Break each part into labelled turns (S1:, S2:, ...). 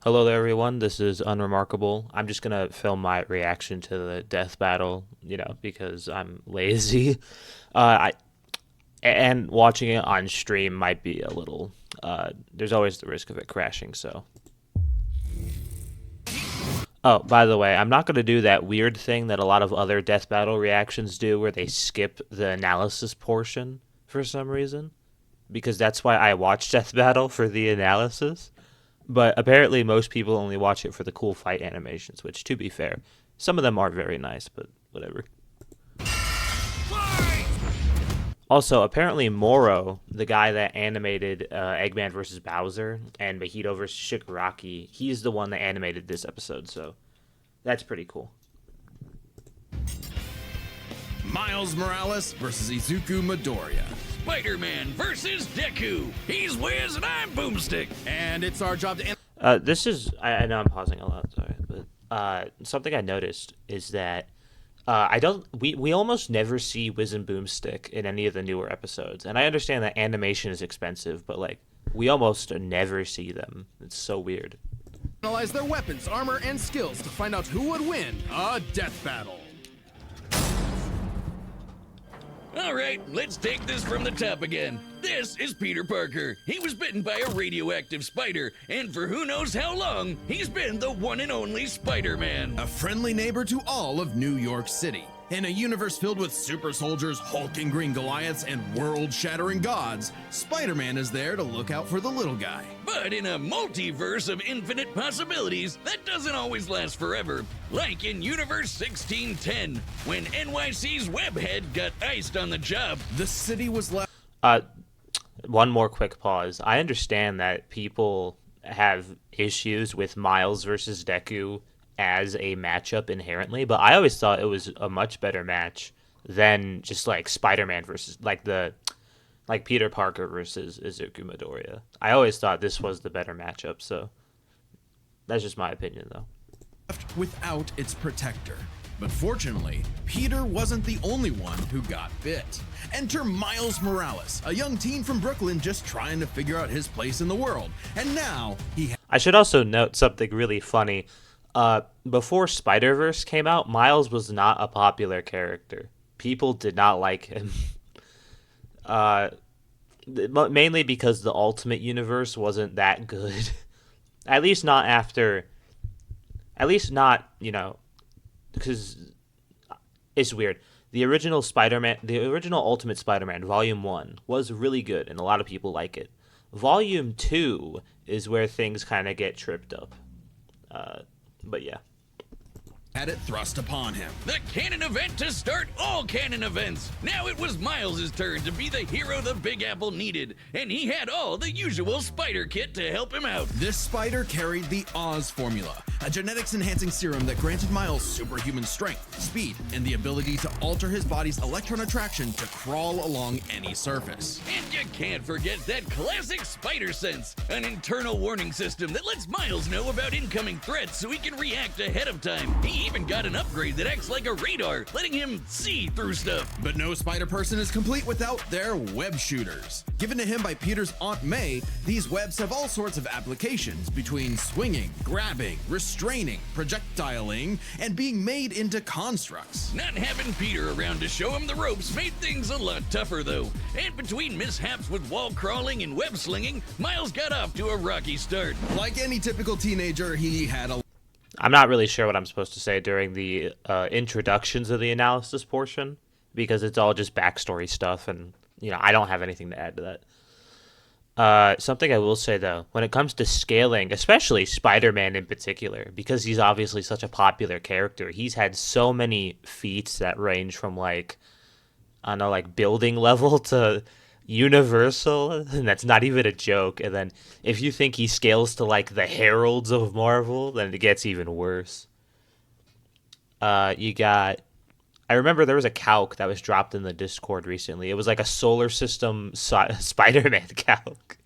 S1: Hello there, everyone. This is Unremarkable. I'm just gonna film my reaction to the death battle, because I'm lazy. I and watching it on stream might be a little. There's always the risk of it crashing. So, oh, by the way, I'm not gonna do that weird thing that a lot of other death battle reactions do, where they skip the analysis portion for some reason, because that's why I watch death battle for the analysis. But apparently, most people only watch it for the cool fight animations, which, to be fair, some of them are very nice, but whatever. Also, apparently, Moro, the guy that animated Eggman versus Bowser and Mahito versus Shigaraki, he's the one that animated this episode, so that's pretty cool.
S2: Miles Morales versus Izuku Midoriya.
S3: Spider-Man versus Deku. He's Wiz and I'm Boomstick.
S2: And it's our job to...
S1: This is... I know I'm pausing a lot, sorry, but something I noticed is that we almost never see Wiz and Boomstick in any of the newer episodes. And I understand that animation is expensive, but, like, we almost never see them. It's so weird.
S2: Analyze their weapons, armor, and skills to find out who would win a death battle.
S3: All right, let's take this from the top again. This is Peter Parker. He was bitten by a radioactive spider, and for who knows how long, he's been the one and only Spider-Man.
S2: A friendly neighbor to all of New York City. In a universe filled with super soldiers, hulking green Goliaths, and world-shattering gods, Spider-Man is there to look out for the little guy.
S3: But in a multiverse of infinite possibilities, that doesn't always last forever. Like in Universe 1610, when NYC's Webhead got iced on the job.
S2: The city was left...
S1: One more quick pause. I understand that people have issues with Miles versus Deku as a matchup inherently, but I always thought it was a much better match than just like Spider-Man versus like Peter Parker versus Izuku Midoriya. I always thought this was the better matchup, so that's just my opinion though.
S2: Left without its protector. But fortunately, Peter wasn't the only one who got bit. Enter Miles Morales, a young teen from Brooklyn just trying to figure out his place in the world. And now
S1: I should also note something really funny. Before Spider-Verse came out, Miles was not a popular character. People did not like him. Mainly because the Ultimate Universe wasn't that good. At least not, because it's weird. The original Ultimate Spider-Man, Volume 1, was really good, and a lot of people like it. Volume 2 is where things kind of get tripped up. But yeah.
S2: Had it thrust upon him.
S3: The canon event to start all canon events. Now it was Miles' turn to be the hero the Big Apple needed, and he had all the usual spider kit to help him out.
S2: This spider carried the Oz formula, a genetics-enhancing serum that granted Miles superhuman strength, speed, and the ability to alter his body's electron attraction to crawl along any surface.
S3: And you can't forget that classic spider sense, an internal warning system that lets Miles know about incoming threats so he can react ahead of time. He even got an upgrade that acts like a radar, letting him see through stuff.
S2: But no Spider-Person is complete without their web shooters. Given to him by Peter's Aunt May, these webs have all sorts of applications between swinging, grabbing, restraining, projectiling, and being made into constructs.
S3: Not having Peter around to show him the ropes made things a lot tougher though. And between mishaps with wall crawling and web slinging, Miles got off to a rocky start.
S2: Like any typical teenager, he had a...
S1: I'm not really sure what I'm supposed to say during the introductions of the analysis portion, because it's all just backstory stuff, and I don't have anything to add to that. Something I will say though, when it comes to scaling, especially Spider-Man in particular, because he's obviously such a popular character, he's had so many feats that range from like building level to Universal, and that's not even a joke. And then if you think he scales to like the Heralds of Marvel, then it gets even worse. I remember there was a calc that was dropped in the Discord recently. It was like a solar system Spider-Man calc.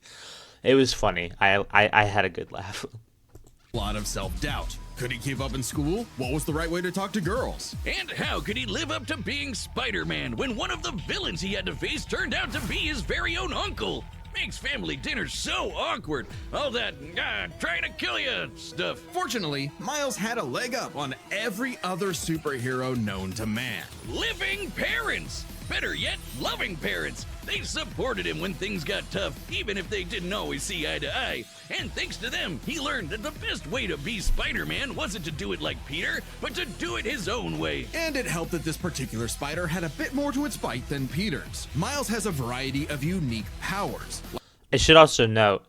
S1: It was funny. I had a good laugh.
S2: A lot of self-doubt. Could he keep up in school? What was the right way to talk to girls?
S3: And how could he live up to being Spider-Man when one of the villains he had to face turned out to be his very own uncle? Makes family dinner so awkward. All that, trying to kill you stuff.
S2: Fortunately, Miles had a leg up on every other superhero known to man.
S3: Living parents! Better yet, loving parents. They supported him when things got tough, even if they didn't always see eye to eye. And thanks to them, he learned that the best way to be Spider-Man wasn't to do it like Peter, but to do it his own way.
S2: And it helped that this particular spider had a bit more to its bite than Peter's. Miles has a variety of unique powers.
S1: I should also note,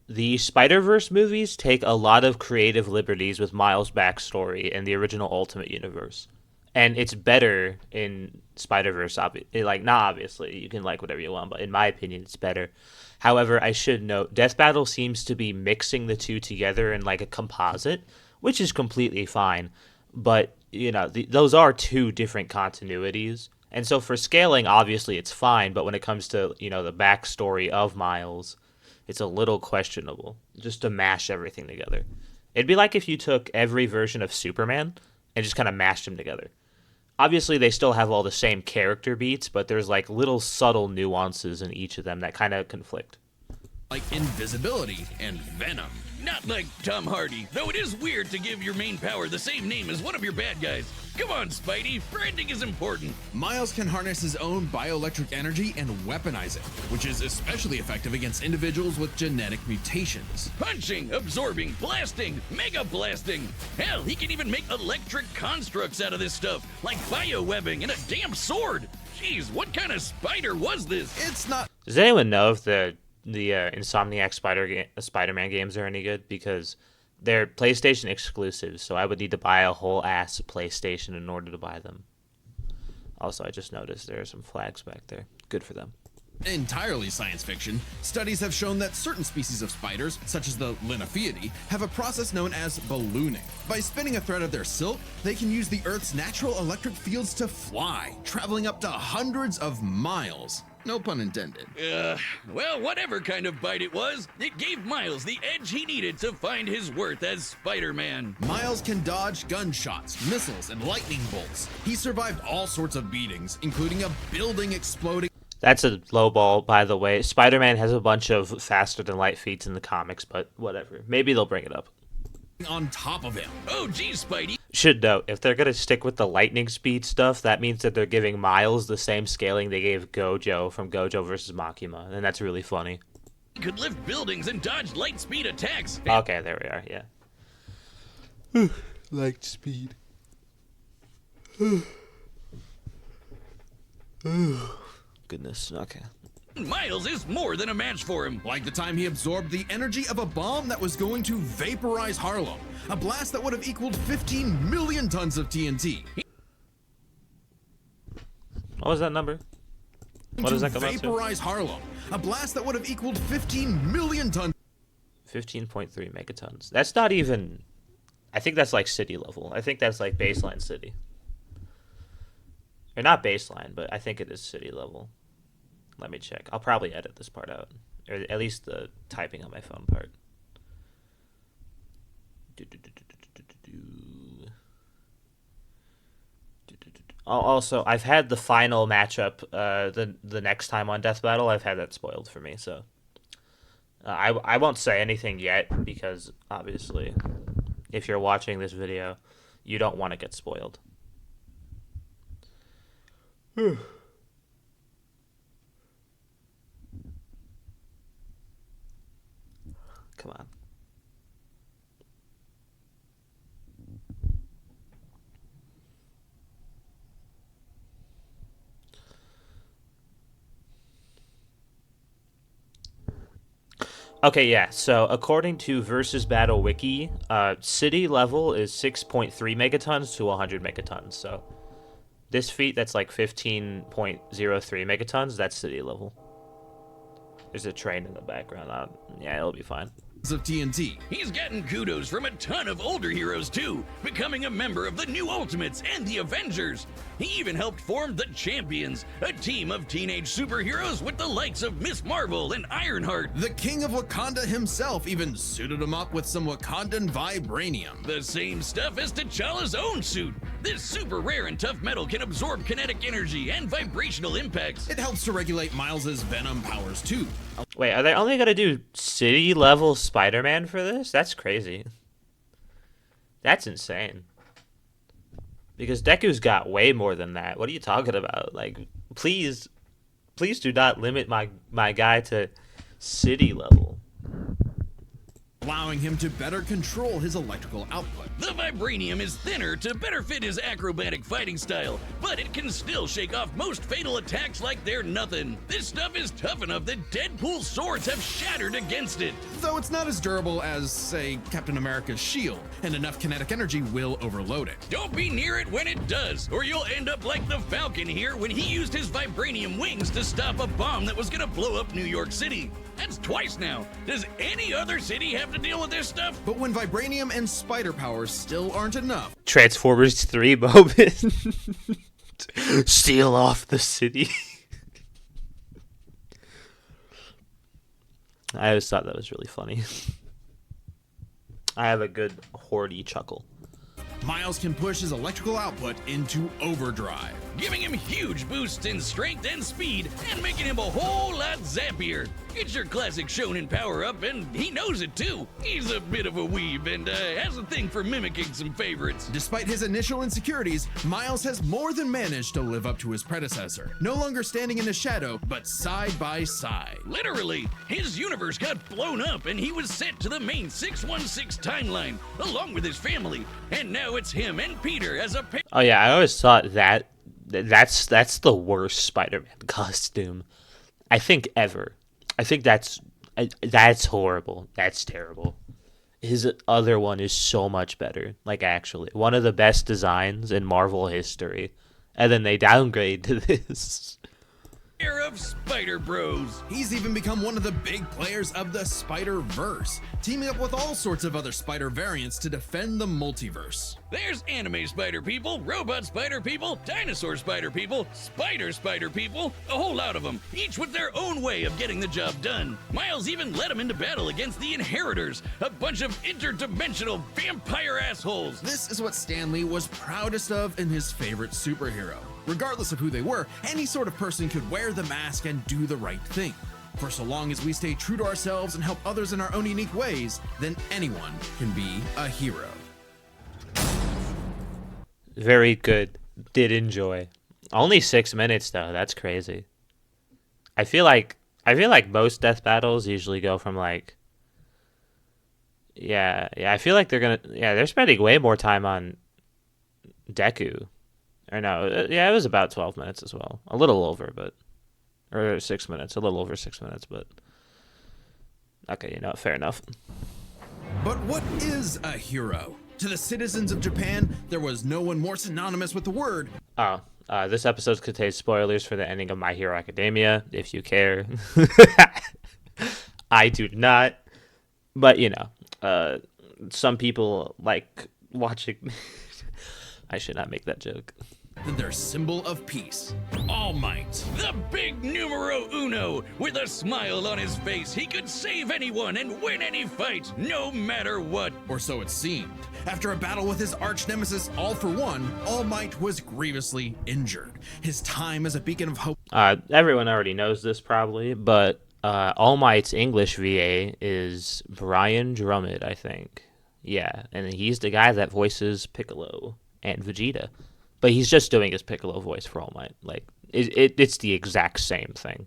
S1: the Spider-Verse movies take a lot of creative liberties with Miles' backstory in the original Ultimate Universe. And it's better in Spider-Verse, like, not obviously, you can like whatever you want, but in my opinion, it's better. However, I should note, Death Battle seems to be mixing the two together in like a composite, which is completely fine. But, you know, those are two different continuities. And so for scaling, obviously, it's fine. But when it comes to, you know, the backstory of Miles, it's a little questionable just to mash everything together. It'd be like if you took every version of Superman and just kind of mashed them together. Obviously, they still have all the same character beats, but there's like little subtle nuances in each of them that kind of conflict.
S2: Like invisibility and venom.
S3: Not like Tom Hardy, though it is weird to give your main power the same name as one of your bad guys. Come on, Spidey, branding is important.
S2: Miles can harness his own bioelectric energy and weaponize it, which is especially effective against individuals with genetic mutations.
S3: Punching, absorbing, blasting, mega blasting. Hell, he can even make electric constructs out of this stuff, like biowebbing and a damn sword. Jeez, what kind of spider was this?
S2: It's not.
S1: Does anyone know if the Insomniac Spider-Man games are any good? Because they're PlayStation exclusives, so I would need to buy a whole ass PlayStation in order to buy them. Also, I just noticed there are some flags back there. Good for them.
S2: Entirely science fiction, studies have shown that certain species of spiders, such as the Linophiidae, have a process known as ballooning. By spinning a thread of their silk, they can use the Earth's natural electric fields to fly, traveling up to hundreds of miles. No pun intended.
S3: Well, whatever kind of bite it was, it gave Miles the edge he needed to find his worth as Spider-Man.
S2: Miles can dodge gunshots, missiles, and lightning bolts. He survived all sorts of beatings, including a building exploding.
S1: That's a low ball, by the way. Spider-Man has a bunch of faster-than-light feats in the comics, but whatever. Maybe they'll bring it up.
S2: On top of him.
S3: Oh, geez, Spidey.
S1: Should note, if they're going to stick with the lightning speed stuff, that means that they're giving Miles the same scaling they gave Gojo from Gojo vs. Makima, and that's really funny.
S3: He could lift buildings and dodge light speed attacks.
S1: Okay, there we are, yeah. Light speed. Goodness, okay.
S3: Miles is more than a match for him.
S2: Like the time he absorbed the energy of a bomb that was going to vaporize Harlem, a blast that would have equaled 15 million tons of TNT.
S1: What was that number? What does that come out to?
S2: Vaporize Harlem, a blast that would have equaled 15 million tons.
S1: 15.3 megatons. That's not even... I think that's like city level. I think that's like baseline city. Or not baseline, but I think it is city level. Let me check. I'll probably edit this part out. Or at least the typing on my phone part. Also, I've had the final matchup the next time on Death Battle. I've had that spoiled for me, so... I won't say anything yet, because obviously, if you're watching this video, you don't want to get spoiled. Come on. Okay, yeah, so according to Versus Battle Wiki, city level is 6.3 megatons to 100 megatons, so this feat that's like 15.03 megatons, that's city level. There's a train in the background. Yeah, it'll be fine.
S2: of TNT.
S3: He's gotten kudos from a ton of older heroes too, becoming a member of the New Ultimates and the Avengers. He even helped form the Champions, a team of teenage superheroes with the likes of Miss Marvel and Ironheart.
S2: The King of Wakanda himself even suited him up with some Wakandan vibranium.
S3: The same stuff as T'Challa's own suit. This super rare and tough metal can absorb kinetic energy and vibrational impacts.
S2: It helps to regulate Miles's venom powers too.
S1: Wait, are they only gonna do city level Spider-Man for this? That's crazy. That's insane. Because Deku's got way more than that. What are you talking about? Like, please do not limit my guy to city level.
S2: Allowing him to better control his electrical output.
S3: The vibranium is thinner to better fit his acrobatic fighting style, but it can still shake off most fatal attacks like they're nothing. This stuff is tough enough that Deadpool's swords have shattered against it.
S2: Though it's not as durable as, say, Captain America's shield, and enough kinetic energy will overload it.
S3: Don't be near it when it does, or you'll end up like the Falcon here when he used his vibranium wings to stop a bomb that was gonna blow up New York City. That's twice now. Does any other city have to deal with this stuff?
S2: But when vibranium and spider powers still aren't enough,
S1: Transformers 3 moment. Steal off the city. I always thought that was really funny. I have a good horny chuckle.
S2: Miles can push his electrical output into overdrive.
S3: Giving him huge boosts in strength and speed, and making him a whole lot zappier. It's your classic shonen power-up, and he knows it too. He's a bit of a weeb, and has a thing for mimicking some favorites.
S2: Despite his initial insecurities, Miles has more than managed to live up to his predecessor. No longer standing in the shadow, but side by side.
S3: Literally, his universe got blown up, and he was sent to the main 616 timeline, along with his family. And now it's him and Peter as a pair.
S1: Oh yeah, I always thought that's the worst Spider-Man costume I think ever. I think that's horrible. That's terrible. His other one is so much better. Like, actually, one of the best designs in Marvel history. And then they downgrade to this.
S3: Pair of Spider Bros.
S2: He's even become one of the big players of the Spider-Verse, teaming up with all sorts of other spider variants to defend the multiverse.
S3: There's anime spider people, robot spider people, dinosaur spider people, spider people, a whole lot of them, each with their own way of getting the job done. Miles even led them into battle against the Inheritors, a bunch of interdimensional vampire assholes.
S2: This is what Stan Lee was proudest of in his favorite superhero. Regardless of who they were, any sort of person could wear the mask and do the right thing. For so long as we stay true to ourselves and help others in our own unique ways, then anyone can be a hero.
S1: Very good. Did enjoy. Only 6 minutes though. That's crazy. I feel like most death battles usually go from like. Yeah. I feel like they're spending way more time on Deku. Or no, yeah, it was about 12 minutes as well. A little over, or 6 minutes. A little over 6 minutes, but okay, fair enough.
S2: But what is a hero? To the citizens of Japan, there was no one more synonymous with the word.
S1: This episode contains spoilers for the ending of My Hero Academia, if you care. I do not. But, some people like watching... I should not make that joke.
S2: Their symbol of peace, All Might.
S3: The big numero uno. With a smile on his face, he could save anyone and win any fight, no matter what.
S2: Or so it seemed. After a battle with his arch nemesis, All for One, All Might was grievously injured. His time as a beacon of hope.
S1: Everyone already knows this probably, but All Might's English VA is Brian Drummond, I think. Yeah, and he's the guy that voices Piccolo and Vegeta. But he's just doing his Piccolo voice for All Might. Like, it's the exact same thing.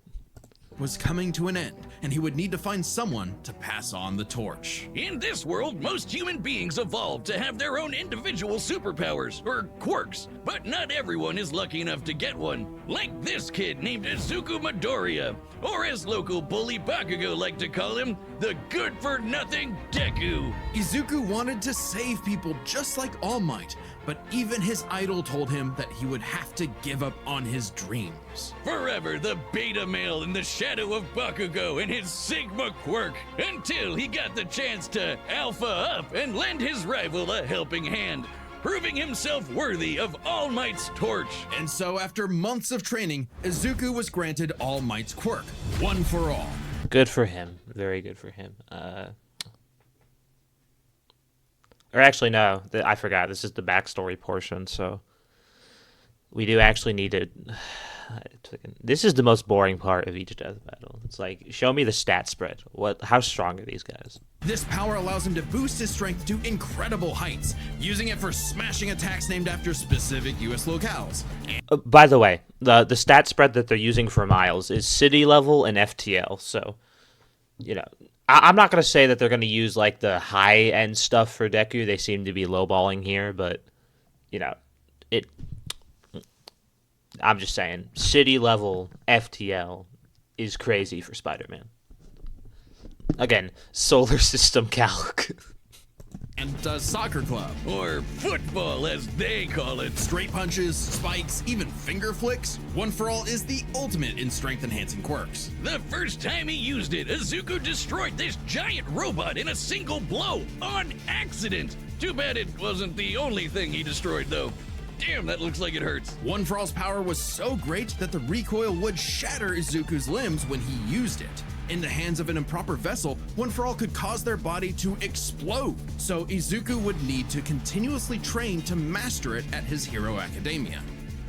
S2: Was coming to an end, and he would need to find someone to pass on the torch.
S3: In this world, most human beings evolved to have their own individual superpowers, or quirks, but not everyone is lucky enough to get one. Like this kid named Izuku Midoriya, or as local bully Bakugo like to call him, the good-for-nothing Deku.
S2: Izuku wanted to save people just like All Might, but even his idol told him that he would have to give up on his dreams.
S3: Forever the beta male in the shadow of Bakugo and his Sigma quirk, until he got the chance to alpha up and lend his rival a helping hand, proving himself worthy of All Might's torch.
S2: And so after months of training, Izuku was granted All Might's quirk, one for all.
S1: Good for him. Very good for him. Or actually, no. I forgot. This is the backstory portion, so we do actually need to... This is the most boring part of each death battle. It's like, show me the stat spread. How strong are these guys?
S2: This power allows him to boost his strength to incredible heights, using it for smashing attacks named after specific US locales.
S1: By the way, the stat spread that they're using for Miles is city level and FTL, so, you know, I'm not going to say that they're going to use, like, the high-end stuff for Deku. They seem to be lowballing here, but, you know, I'm just saying, city level FTL is crazy for Spider-Man. Again, solar system calc.
S2: And does soccer club.
S3: Or football, as they call it.
S2: Straight punches, spikes, even finger flicks. One for All is the ultimate in strength-enhancing quirks.
S3: The first time he used it, Izuku destroyed this giant robot in a single blow, on accident. Too bad it wasn't the only thing he destroyed, though. Damn, that looks like it hurts.
S2: One for All's power was so great that the recoil would shatter Izuku's limbs when he used it. In the hands of an improper vessel, One for All could cause their body to explode. So Izuku would need to continuously train to master it at his Hero Academia.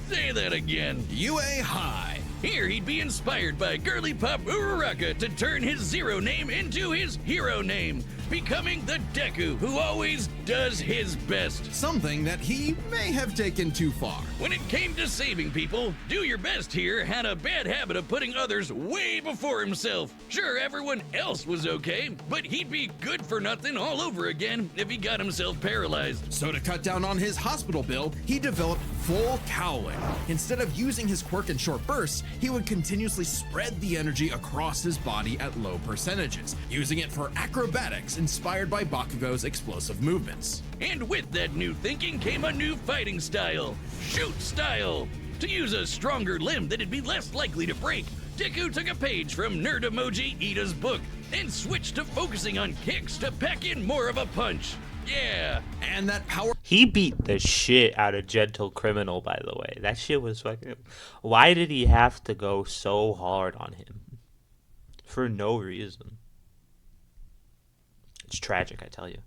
S3: Say that again.
S2: UA High.
S3: Here he'd be inspired by girly pop Uraraka to turn his zero name into his hero name, becoming the Deku who always does his best.
S2: Something that he may have taken too far.
S3: When it came to saving people, Do Your Best here had a bad habit of putting others way before himself. Sure, everyone else was okay, but he'd be good for nothing all over again if he got himself paralyzed.
S2: So to cut down on his hospital bill, he developed full cowling. Instead of using his quirk in short bursts, he would continuously spread the energy across his body at low percentages, using it for acrobatics inspired by Bakugo's explosive movements.
S3: And with that new thinking came a new fighting style, shoot style. To use a stronger limb that'd be less likely to break, Deku took a page from Nerd Emoji Ida's book and switched to focusing on kicks to pack in more of a punch. Yeah.
S2: And that power...
S1: He beat the shit out of Gentle Criminal, by the way. That shit was fucking... Why did he have to go so hard on him? For no reason. It's tragic, I tell you.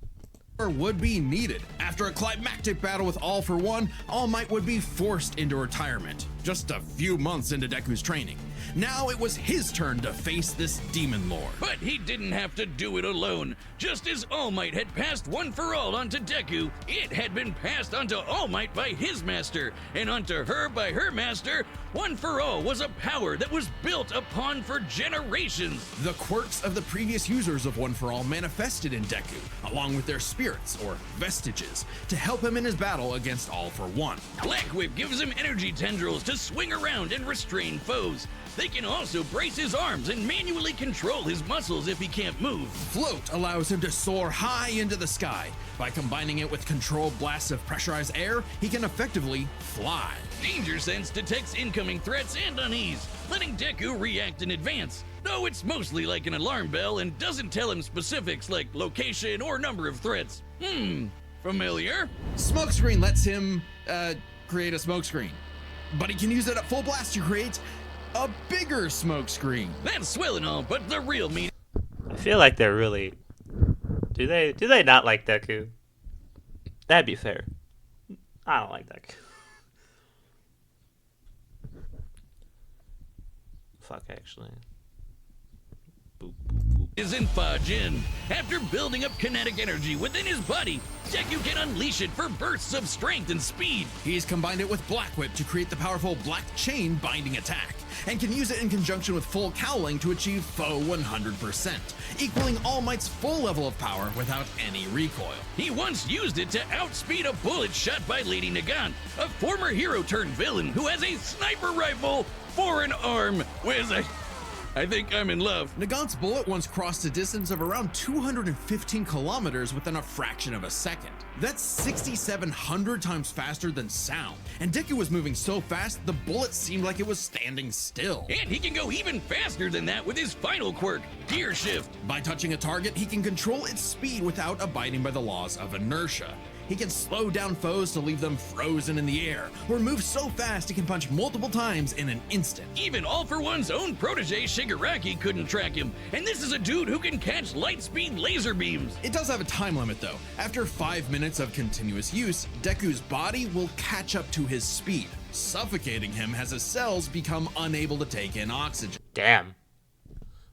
S2: would be needed. After a climactic battle with All for One, All Might would be forced into retirement, just a few months into Deku's training. Now it was his turn to face this demon lord.
S3: But he didn't have to do it alone. Just as All Might had passed One for All onto Deku, it had been passed onto All Might by his master, and onto her by her master. One for All was a power that was built upon for generations.
S2: The quirks of the previous users of One for All manifested in Deku, along with their spirits, or vestiges, to help him in his battle against All for One.
S3: Black Whip gives him energy tendrils to swing around and restrain foes. They can also brace his arms and manually control his muscles if he can't move.
S2: Float allows him to soar high into the sky. By combining it with controlled blasts of pressurized air, he can effectively fly.
S3: Danger Sense detects incoming threats and unease, letting Deku react in advance, though it's mostly like an alarm bell and doesn't tell him specifics like location or number of threats. Familiar?
S2: Smokescreen lets him, create a smokescreen. But he can use it at full blast to create a bigger smokescreen.
S3: That's swell and all, but the real meaning...
S1: I feel like they're really... Do they not like Deku? That'd be fair. I don't like Deku. Fuck, actually. Boop, boop, boop.
S3: is in Fajin. After building up kinetic energy within his body, Deku can unleash it for bursts of strength and speed.
S2: He's combined it with Black Whip to create the powerful Black Chain binding attack, and can use it in conjunction with Full Cowling to achieve foe 100%, equaling All Might's full level of power without any recoil.
S3: He once used it to outspeed a bullet shot by Lady Nagant, a former hero turned villain who has a sniper rifle for an arm with a... I think I'm in love.
S2: Nagant's bullet once crossed a distance of around 215 kilometers within a fraction of a second. That's 6,700 times faster than sound. And Deku was moving so fast, the bullet seemed like it was standing still.
S3: And he can go even faster than that with his final quirk, Gear Shift.
S2: By touching a target, he can control its speed without abiding by the laws of inertia. He can slow down foes to leave them frozen in the air, or move so fast he can punch multiple times in an instant.
S3: Even All For One's own protege Shigaraki couldn't track him, and this is a dude who can catch light speed laser beams.
S2: It does have a time limit though. After 5 minutes of continuous use, Deku's body will catch up to his speed, suffocating him as his cells become unable to take in oxygen.
S1: Damn.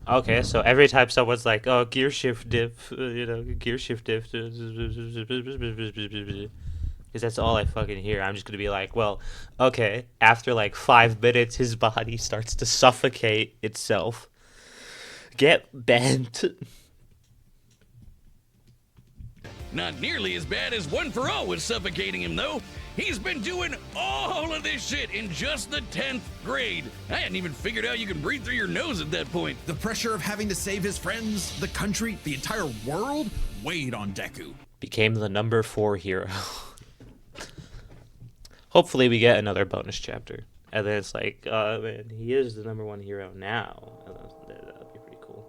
S1: Okay, so every time someone's like, oh, gear shift diff, gear shift diff, because that's all I fucking hear, I'm just gonna be like, well, okay, after like 5 minutes, his body starts to suffocate itself. Get bent.
S3: Not nearly as bad as One For All was suffocating him, though. He's been doing all of this shit in just the 10th grade. I hadn't even figured out you can breathe through your nose at that point.
S2: The pressure of having to save his friends, the country, the entire world weighed on Deku.
S1: Became the number 4 hero. Hopefully we get another bonus chapter. And then it's like, man, he is the number 1 hero now. That'd be pretty cool.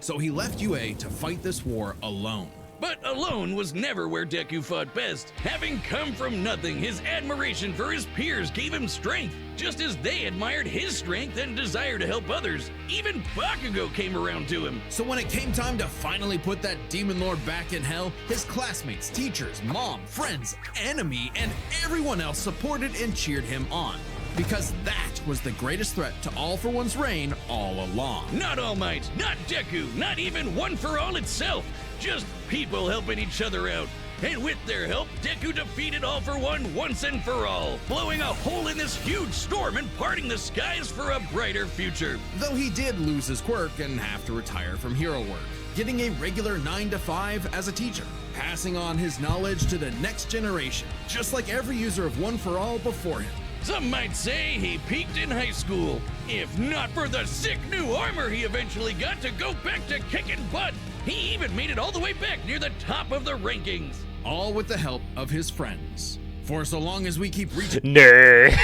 S2: So he left UA to fight this war alone.
S3: But alone was never where Deku fought best. Having come from nothing, his admiration for his peers gave him strength, just as they admired his strength and desire to help others. Even Bakugo came around to him.
S2: So when it came time to finally put that demon lord back in hell, his classmates, teachers, mom, friends, enemy, and everyone else supported and cheered him on. Because that was the greatest threat to All For One's reign all along.
S3: Not All Might, not Deku, not even One For All itself. Just people helping each other out. And with their help, Deku defeated All For One once and for all, blowing a hole in this huge storm and parting the skies for a brighter future.
S2: Though he did lose his quirk and have to retire from hero work, getting a regular 9 to 5 as a teacher, passing on his knowledge to the next generation, just like every user of One For All before him.
S3: Some might say he peaked in high school. If not for the sick new armor he eventually got to go back to kicking butt. He even made it all the way back near the top of the rankings.
S2: All with the help of his friends. For so long as we keep reaching
S1: Nerd.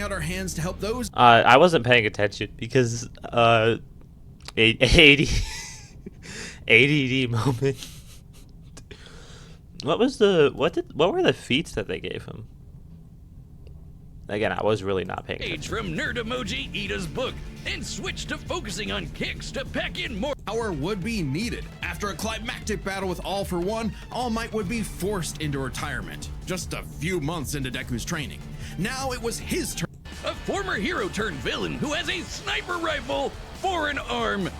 S2: out our hands to help those.
S1: I wasn't paying attention because ADD moment. What were the feats that they gave him? Again, I was really not paying attention.
S3: Page from Nerd Emoji Ida's book and switched to focusing on kicks to pack in more
S2: Power would be needed. After a climactic battle with All For One, All Might would be forced into retirement. Just a few months into Deku's training. Now it was his turn.
S3: a former hero turned villain who has a sniper rifle for an arm.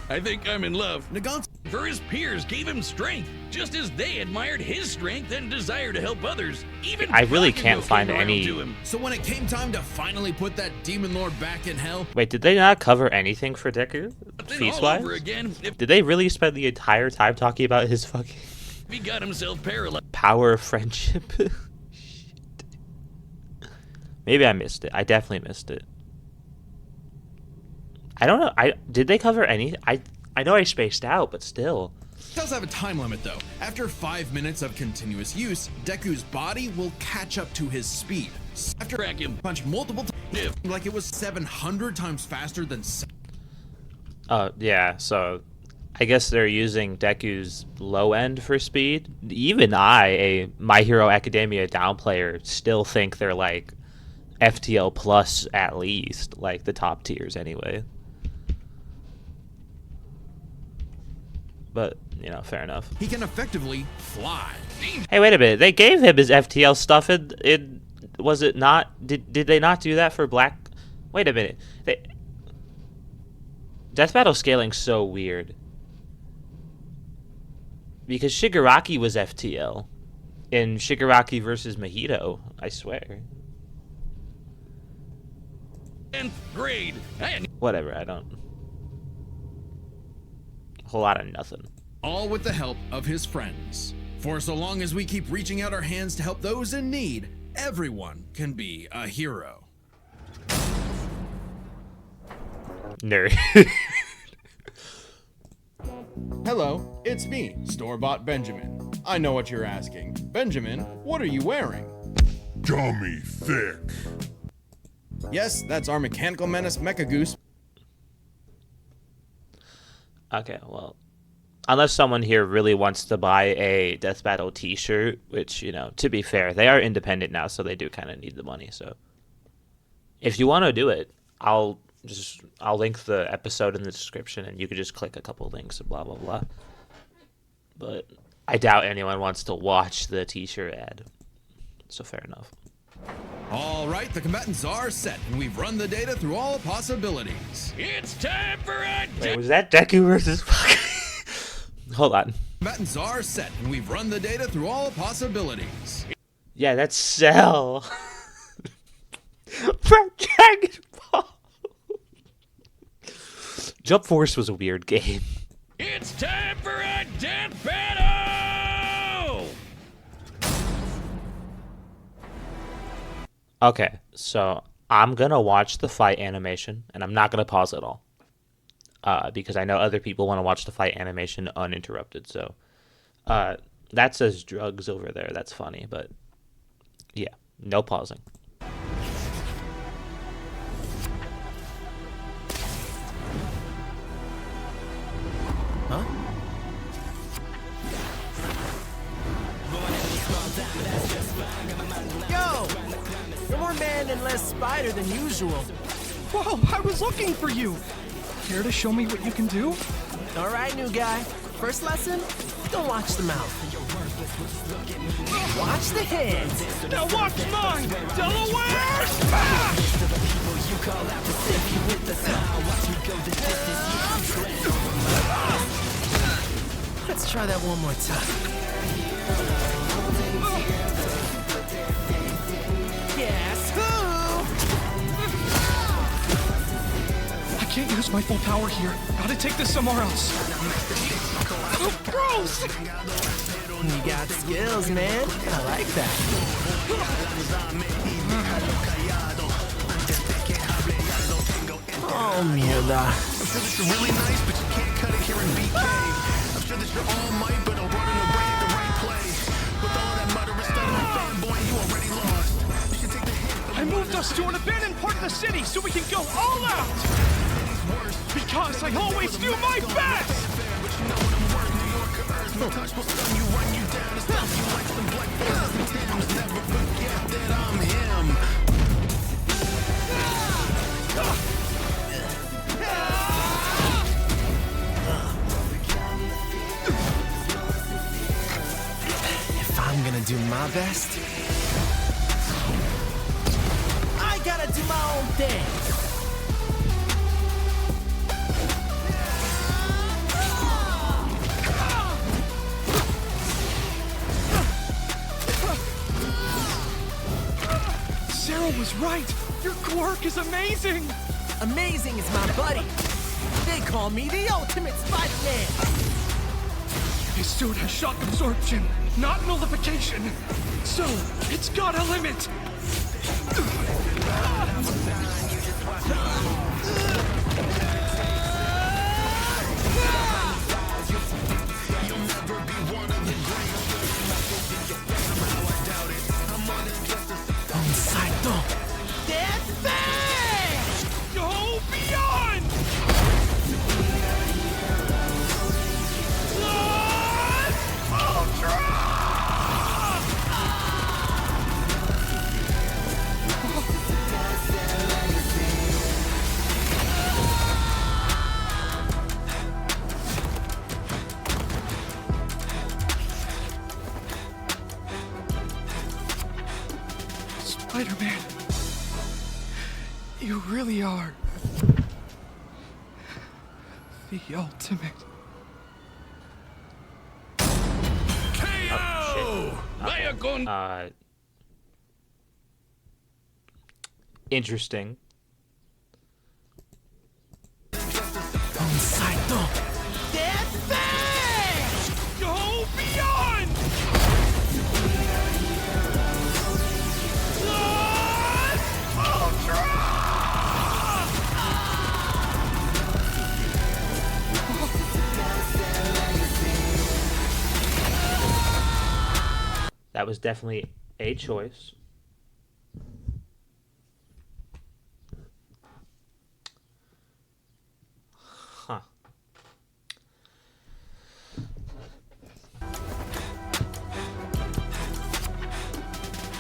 S3: I think I'm in love.
S2: Nagant
S3: For his peers gave him strength, just as they admired his strength and desire to help others. Even
S1: I really
S3: Bakugo
S1: can't find
S3: came around
S1: any-
S3: to him.
S2: So when it came time to finally put that demon lord back in hell,
S1: Wait, did they not cover anything for Deku?
S3: Then
S1: Feats
S3: all over
S1: wise?
S3: again, if
S1: Did they really spend the entire time talking about his fucking
S3: he got himself paralyzed.
S1: power of friendship? Shit. Maybe I missed it. I definitely missed it. I don't know. Did they cover any? I know I spaced out, but still.
S2: it does have a time limit though. After 5 minutes of continuous use, Deku's body will catch up to his speed. After
S3: Track him.
S2: punch multiple times,
S3: Yeah.
S2: like it was 700 times faster than
S1: Yeah, so I guess they're using Deku's low end for speed. Even I, a My Hero Academia down player, still think they're like FTL plus at least, like the top tiers anyway. But, you know, fair enough.
S2: he can effectively fly.
S1: Hey, wait a minute. They gave him his FTL stuff in was it not? Did they not do that for Black? Wait a minute. Death Battle scaling's so weird. Because Shigaraki was FTL in Shigaraki versus Mahito, I swear.
S3: 10th grade.
S1: Whatever, I don't. A whole lot of nothing.
S2: All with the help of his friends. For so long as we keep reaching out our hands to help those in need, everyone can be a hero.
S1: Nerd.
S2: Hello, it's me, Store-Bought Benjamin. I know what you're asking. Benjamin, what are you wearing?
S4: Dummy thick.
S2: Yes, that's our Mechanical Menace Mecha Goose.
S1: Okay, well, unless someone here really wants to buy a Death Battle t-shirt, which, you know, to be fair, they are independent now, so they do kind of need the money. So if you want to do it, I'll link the episode in the description, and you could just click a couple links and blah, blah, blah. But I doubt anyone wants to watch the t-shirt ad. So fair enough.
S2: All right, the combatants are set, and we've run the data through all possibilities.
S3: It's time for a
S1: Wait, was that Deku versus fucking... Hold on.
S2: Combatants are set, and we've run the data through all possibilities.
S1: Yeah, that's Cell. From Dragon Ball. Jump Force was a weird game.
S3: It's time for a death battle!
S1: Okay, so I'm gonna watch the fight animation, and I'm not gonna pause it all. Because I know other people want to watch the fight animation uninterrupted, so that says drugs over there. That's funny, but yeah, no pausing.
S5: Huh? Yo! You're more man and less spider than usual.
S6: Whoa, I was looking for you. Care to show me what you can do?
S5: All right, new guy. First lesson? Don't watch the mouth. Watch the hands.
S6: Now watch mine! Delaware! Smash!
S5: Let's try that one more time. Guess who?
S6: I can't use my full power here. Gotta take this somewhere else. Oh, gross!
S5: You got skills, man. I like that. Oh, mierda.
S4: I'm sure that you're really nice, but you can't cut it here in BK. I'm sure that you're all might, but I'm running away at the right play. With all that murderous stuff, my fanboy, you already lost. You should take the hit.
S6: I moved us to an abandoned part of the city so we can go all out! Because I always do my best!
S4: But you know what I'm worth, New York or Earth. No touch will stun you, run you down, and stomp you like some black boys and Timbs. Never forget that I'm him.
S5: If I'm gonna do my best, I gotta do my own thing.
S6: Sarah was right! Your quirk is amazing!
S5: Amazing is my buddy. They call me the ultimate Spider-Man.
S6: His suit has shock absorption, not nullification. So, it's got a limit!
S5: Salto. Death Bang!
S6: Go beyond! Spider-Man, you really are the ultimate.
S3: KO! Vaya con...
S1: Interesting.
S5: Salto. Death Bang!
S6: Go beyond!
S1: That was definitely a choice. Huh.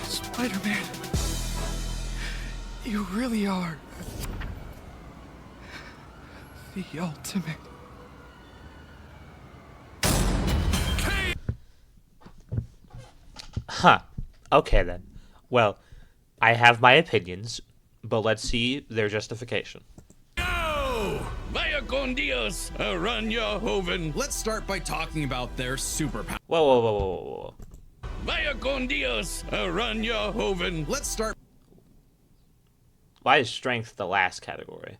S6: Spider-Man, you really are the ultimate.
S1: Huh. Okay then. Well, I have my opinions, but let's see their justification.
S3: Go! Vaya con Dios, Aranya Hoven.
S2: Let's start by talking about their superpower.
S1: Whoa, whoa, whoa, whoa, whoa.
S3: Vaya con Dios, Aranya Hoven.
S2: Let's start
S1: Why is strength the last category?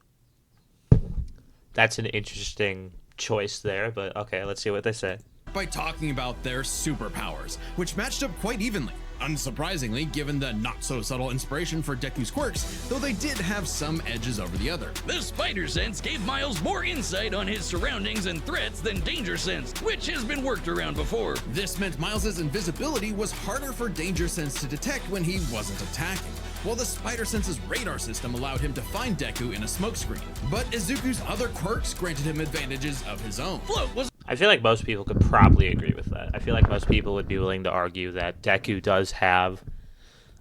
S1: That's an interesting choice there, but okay, let's see what they say.
S2: by talking about their superpowers, which matched up quite evenly. Unsurprisingly, given the not-so-subtle inspiration for Deku's quirks, though they did have some edges over the other.
S3: The Spider Sense gave Miles more insight on his surroundings and threats than Danger Sense, which has been worked around before.
S2: This meant Miles' invisibility was harder for Danger Sense to detect when he wasn't attacking, while the Spider Sense's radar system allowed him to find Deku in a smokescreen. But Izuku's other quirks granted him advantages of his own.
S3: Float was
S1: I feel like most people could probably agree with that. I feel like most people would be willing to argue that Deku does have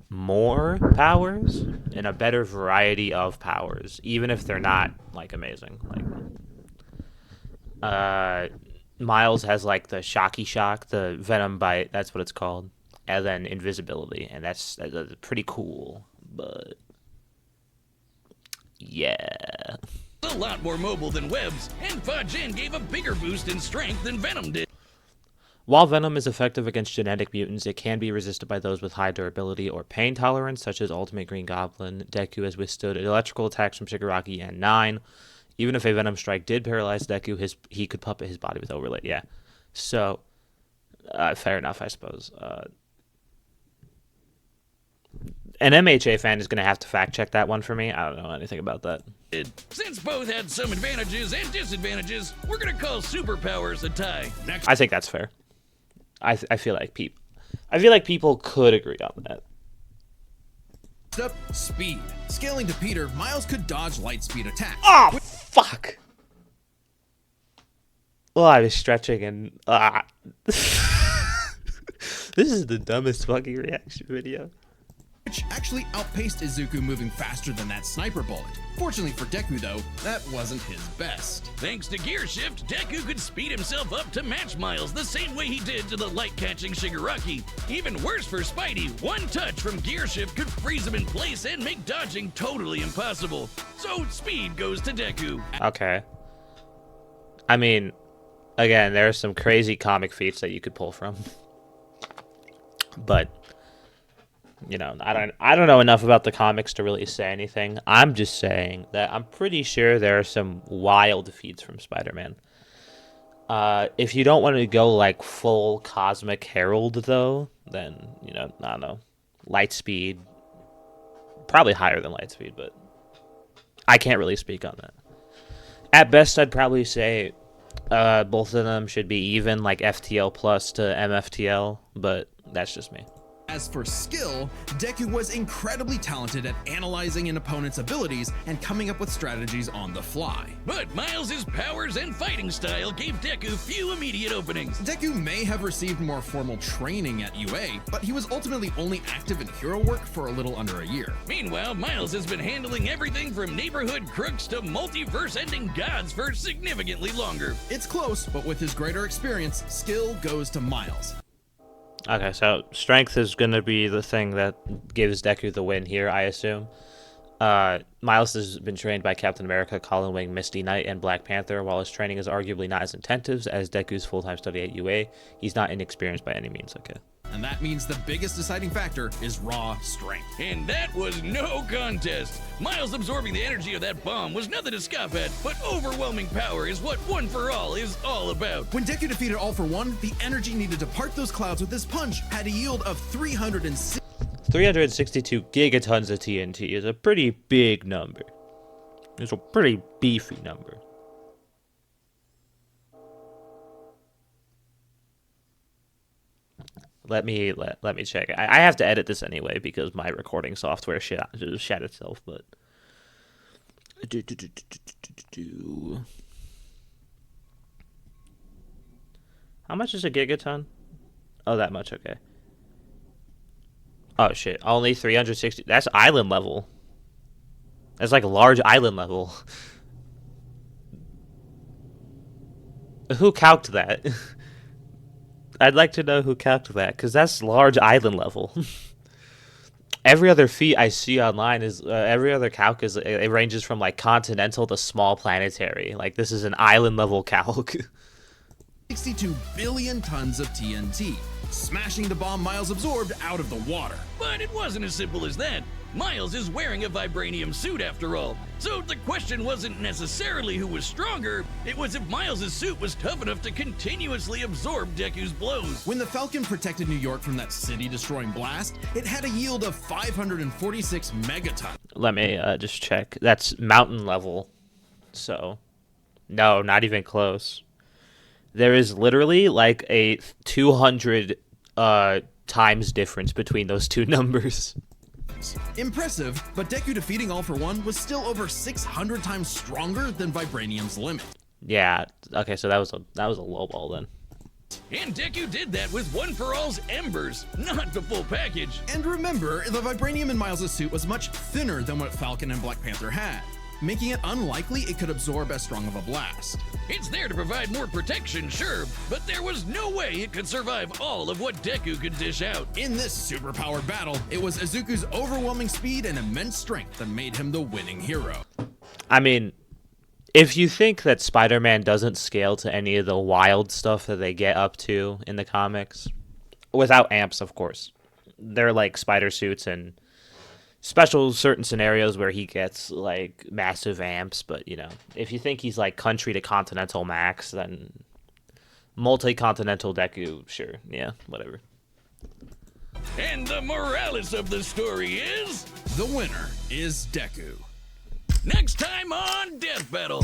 S1: more powers and a better variety of powers, even if they're not like amazing. Like, Miles has like the Shocky Shock, the Venom Bite, that's what it's called, and then invisibility, and that's pretty cool. But yeah.
S3: a lot more mobile than Webs, and Fa-Jin gave a bigger boost in strength than Venom did.
S1: While Venom is effective against genetic mutants, it can be resisted by those with high durability or pain tolerance, such as Ultimate Green Goblin. Deku has withstood electrical attacks from Shigaraki and Nine. Even if a Venom Strike did paralyze Deku, he could puppet his body with Overlay. Yeah. So, fair enough, I suppose. An MHA fan is going to have to fact check that one for me. I don't know anything about that.
S3: Since both had some advantages and disadvantages, we're gonna call superpowers a tie. Next,
S1: I think that's fair. I feel like people could agree on that.
S2: Up, speed. Scaling to Peter, Miles could dodge light speed attacks.
S1: Oh, fuck. Well, I was stretching and... This is the dumbest fucking reaction video.
S2: Which actually outpaced Izuku moving faster than that sniper bullet. Fortunately for Deku, though, that wasn't his best.
S3: thanks to Gear Shift, Deku could speed himself up to match Miles the same way he did to the light-catching Shigaraki. Even worse for Spidey, one touch from Gear Shift could freeze him in place and make dodging totally impossible. So speed goes to Deku.
S1: Okay. I mean, again, there are some crazy comic feats that you could pull from. But... you know, I don't know enough about the comics to really say anything. I'm just saying that I'm pretty sure there are some wild feats from Spider-Man. If you don't want to go like full Cosmic Herald though, then, you know, I don't know. Light speed, probably higher than light speed, but I can't really speak on that. At best, I'd probably say both of them should be even, like FTL plus to MFTL, but that's just me.
S2: As for skill, Deku was incredibly talented at analyzing an opponent's abilities and coming up with strategies on the fly.
S3: But Miles' powers and fighting style gave Deku few immediate openings.
S2: Deku may have received more formal training at UA, but he was ultimately only active in hero work for a little under a year.
S3: Meanwhile, Miles has been handling everything from neighborhood crooks to multiverse-ending gods for significantly longer.
S2: It's close, but with his greater experience, skill goes to Miles.
S1: Okay, so strength is going to be the thing that gives Deku the win here, I assume. Miles has been trained by Captain America, Colin Wing, Misty Knight, and Black Panther. While his training is arguably not as intensive as Deku's full-time study at UA, he's not inexperienced by any means, okay.
S2: And that means the biggest deciding factor is raw strength.
S3: And that was no contest. Miles absorbing the energy of that bomb was nothing to scoff at, but overwhelming power is what One For All is all about.
S2: When Deku defeated All For One, the energy needed to part those clouds with this punch had a yield of
S1: 362 gigatons of TNT is a pretty big number. It's a pretty beefy number. Let me check. I have to edit this anyway because my recording software shat itself. But how much is a gigaton? Oh, that much. Okay. Oh shit! Only 360. That's island level. That's like large island level. Who calced that? I'd like to know who calced that, because that's large island level. Every other feat I see online is every other calc is it ranges from like continental to small planetary. Like this is an island level calc.
S2: 62 billion tons of TNT, smashing the bomb Miles absorbed out of the water.
S3: But it wasn't as simple as that. Miles is wearing a vibranium suit after all. So the question wasn't necessarily who was stronger, it was if Miles' suit was tough enough to continuously absorb Deku's blows.
S2: When the Falcon protected New York from that city-destroying blast, it had a yield of 546 megatons.
S1: Let me just check. That's mountain level. So, no, not even close. There is literally like a 200 times difference between those two numbers.
S2: Impressive, but Deku defeating All For One was still over 600 times stronger than Vibranium's limit.
S1: Yeah. Okay, so that was a low ball then.
S3: And Deku did that with One For All's embers, not the full package.
S2: And remember, the Vibranium in Miles' suit was much thinner than what Falcon and Black Panther had, making it unlikely it could absorb as strong of a blast.
S3: It's there to provide more protection, sure, but there was no way it could survive all of what Deku could dish out.
S2: In this superpowered battle, it was Izuku's overwhelming speed and immense strength that made him the winning hero.
S1: I mean, if you think that Spider-Man doesn't scale to any of the wild stuff that they get up to in the comics, without amps, of course, they're like spider suits and special certain scenarios where he gets like massive amps, but you know, if you think he's like country to continental max, then multi-continental Deku, sure, yeah, whatever.
S3: And the morales of the story is...
S2: The winner is Deku.
S3: Next time on Death Battle.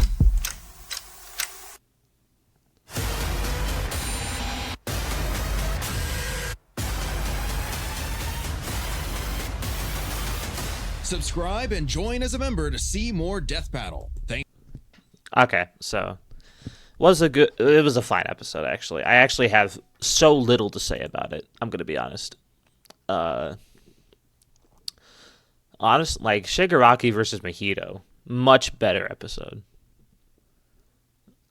S2: Subscribe and join as a member to see more Death Battle.
S1: Okay, so it was a fine episode actually. I actually have so little to say about it. I'm gonna be honest. Like Shigaraki versus Mahito, much better episode.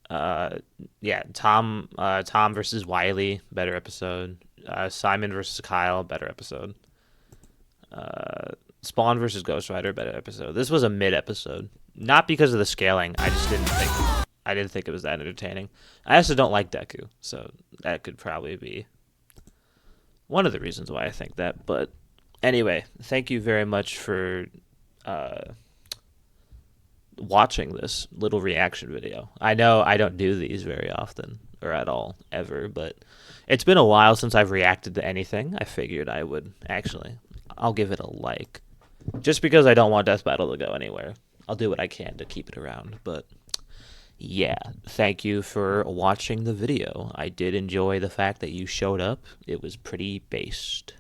S1: Yeah, Tom versus Wily, better episode. Simon versus Kyle, better episode. Spawn versus Ghost Rider, better episode. This was a mid episode, not because of the scaling. I just didn't think it was that entertaining. I also don't like Deku, so that could probably be one of the reasons why I think that. But anyway, thank you very much for watching this little reaction video. I know I don't do these very often or at all ever, but it's been a while since I've reacted to anything. I figured I would I'll give it a like. Just because I don't want Death Battle to go anywhere. I'll do what I can to keep it around. But yeah, thank you for watching the video. I did enjoy the fact that you showed up. It was pretty based.